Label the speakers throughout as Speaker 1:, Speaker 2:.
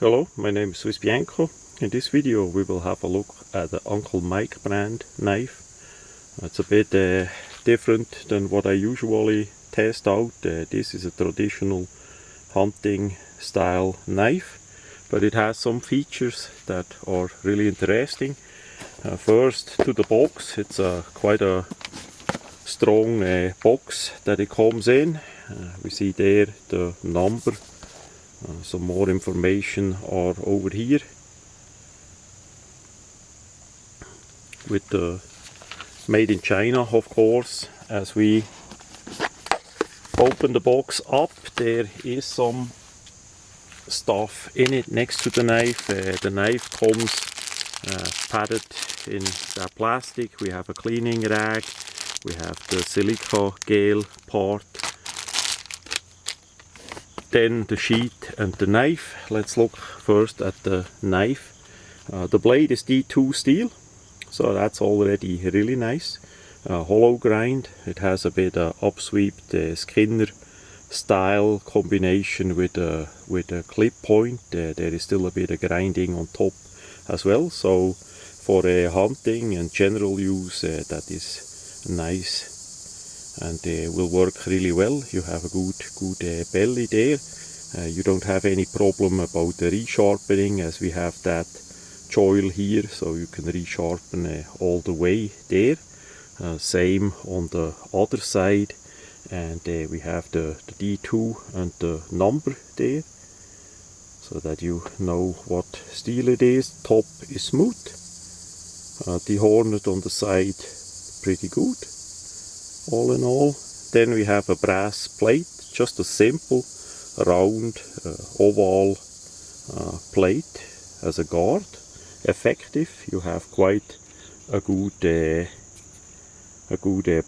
Speaker 1: Hello, my name is Swiss Bianco. In this video we will have a look at the Uncle Mike brand knife. It's a bit different than what I usually test out. This is a traditional hunting style knife, but it has some features that are really interesting. First, to the box. It's quite a strong box that it comes in. We see there the number. Some more information are over here with the made in China, of course. As we open the box up, there is some stuff in it next to the knife. The knife comes padded in that plastic. We have a cleaning rag, we have the silica gel part, then the sheath and the knife. Let's look first at the knife. The blade is D2 steel, so that's already really nice. Hollow grind. It has a bit of upswept Skinner style combination with a clip point. There is still a bit of grinding on top as well, so for hunting and general use that is nice and will work really well. You have a good belly there. You don't have any problem about the resharpening, as we have that choil here, so you can resharpen all the way there. Same on the other side, and we have the D2 and the number there, so that you know what steel it is. Top is smooth. The hornet on the side, pretty good. All in all, then we have a brass plate, just a simple round oval plate as a guard. Effective. You have quite a good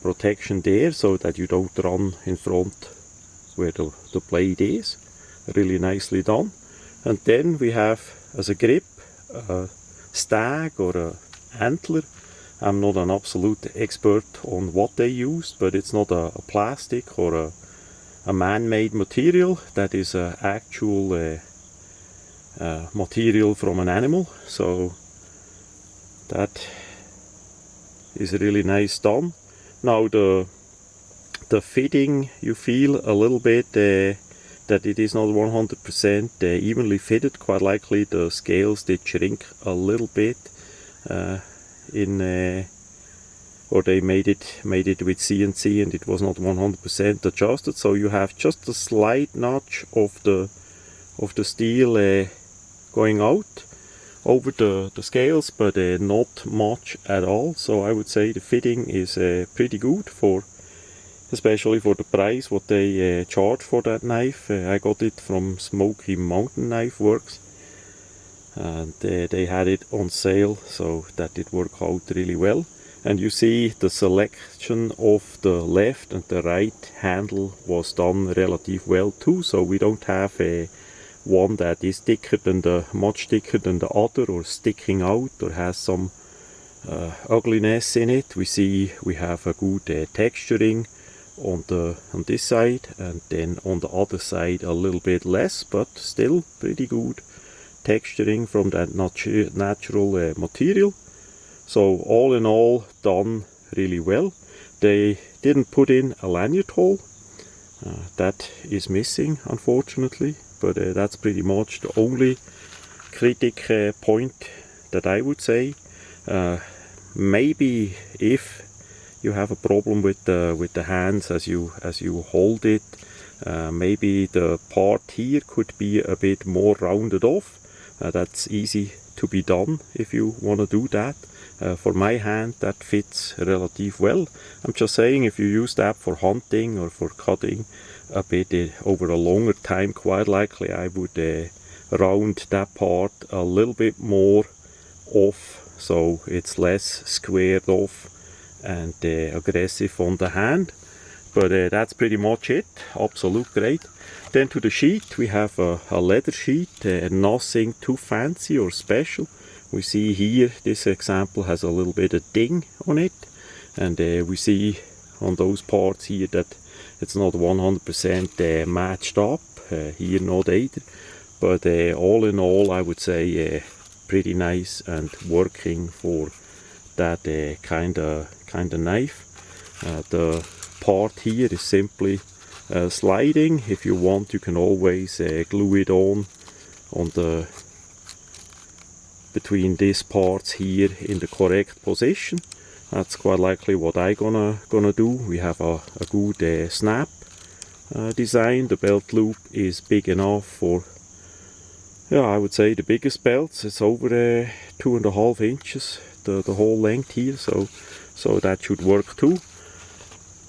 Speaker 1: protection there, so that you don't run in front where the blade is. Really nicely done. And then we have as a grip a stag or a antler. I'm not an absolute expert on what they used, but it's not a plastic or a man-made material. That is an actual material from an animal, so that is really nice done. Now the fitting, you feel a little bit that it is not 100% evenly fitted. Quite likely the scales did shrink a little bit or they made it with CNC and it was not 100% adjusted, so you have just a slight notch of the steel going out over the scales, but not much at all. So I would say the fitting is pretty good, especially for the price what they charge for that knife. I got it from Smoky Mountain Knife Works, and they had it on sale, so that did work out really well. And you see the selection of the left and the right handle was done relatively well too, so we don't have one that is much thicker than the other, or sticking out, or has some ugliness in it. We have a good texturing on this side, and then on the other side a little bit less, but still pretty good texturing from that natural material. So all in all, done really well. They didn't put in a lanyard hole. That is missing, unfortunately, but that's pretty much the only critic point that I would say. Maybe if you have a problem with the hands as you hold it, maybe the part here could be a bit more rounded off. That's easy to be done if you want to do that. For my hand, that fits relatively well. I'm just saying, if you use that for hunting or for cutting a bit over a longer time, quite likely I would round that part a little bit more off, so it's less squared off and aggressive on the hand. But that's pretty much it. Absolute great. Then to the sheath, we have a leather sheath, nothing too fancy or special. We see here, this example has a little bit of ding on it, and we see on those parts here that it's not 100% matched up, here not either. but all in all I would say pretty nice and working for that kind of knife. The part here is simply sliding. If you want, you can always glue it on the between these parts here in the correct position. That's quite likely what I gonna do. We have a good snap design. The belt loop is big enough for, yeah, I would say the biggest belts. It's over 2.5 inches, the whole length here, so that should work too.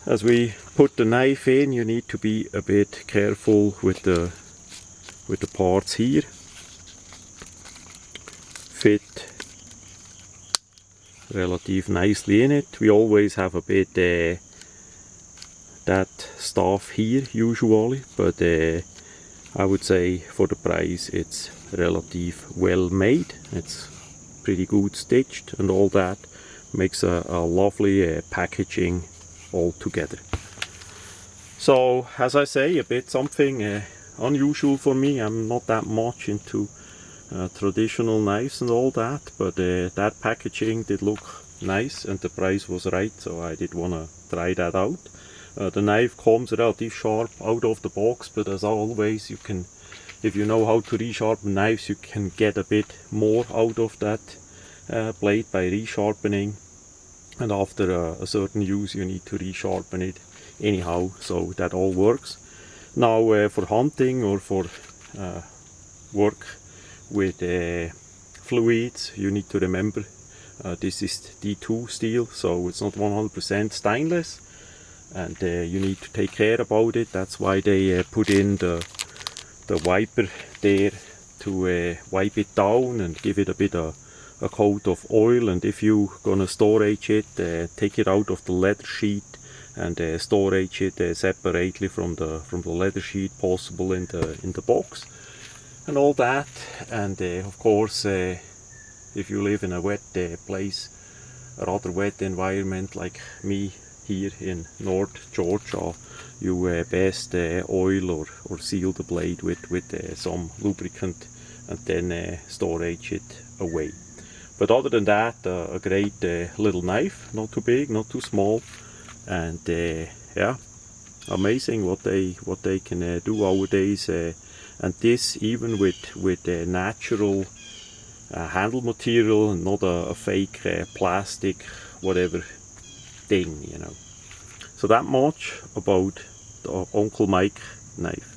Speaker 1: As we put the knife in, you need to be a bit careful with the parts here. Fit relative nicely in it. We always have a bit that stuff here usually, but I would say for the price it's relative well made. It's pretty good stitched and all that. Makes a lovely packaging all together. So as I say, a bit something unusual for me. I'm not that much into traditional knives and all that, but that packaging did look nice and the price was right, so I did want to try that out. The knife comes relatively sharp out of the box, but as always, you can, if you know how to resharpen knives, you can get a bit more out of that blade by resharpening, and after a certain use you need to resharpen it anyhow, so that all works. Now for hunting or for work with fluids, you need to remember this is D2 steel, so it's not 100% stainless, and you need to take care about it. That's why they put in the wiper there to wipe it down and give it a bit of a coat of oil. And if you gonna storage it, take it out of the leather sheet and storage it separately from the leather sheet, possible in the box and all that. And of course, if you live in a wet place, a rather wet environment like me here in North Georgia, you best oil or seal the blade with some lubricant and then storage it away. But other than that, a great little knife, not too big, not too small, and yeah, amazing what they can do nowadays. And this even with natural handle material and not a fake plastic whatever thing, you know. So that much about the Uncle Mike knife.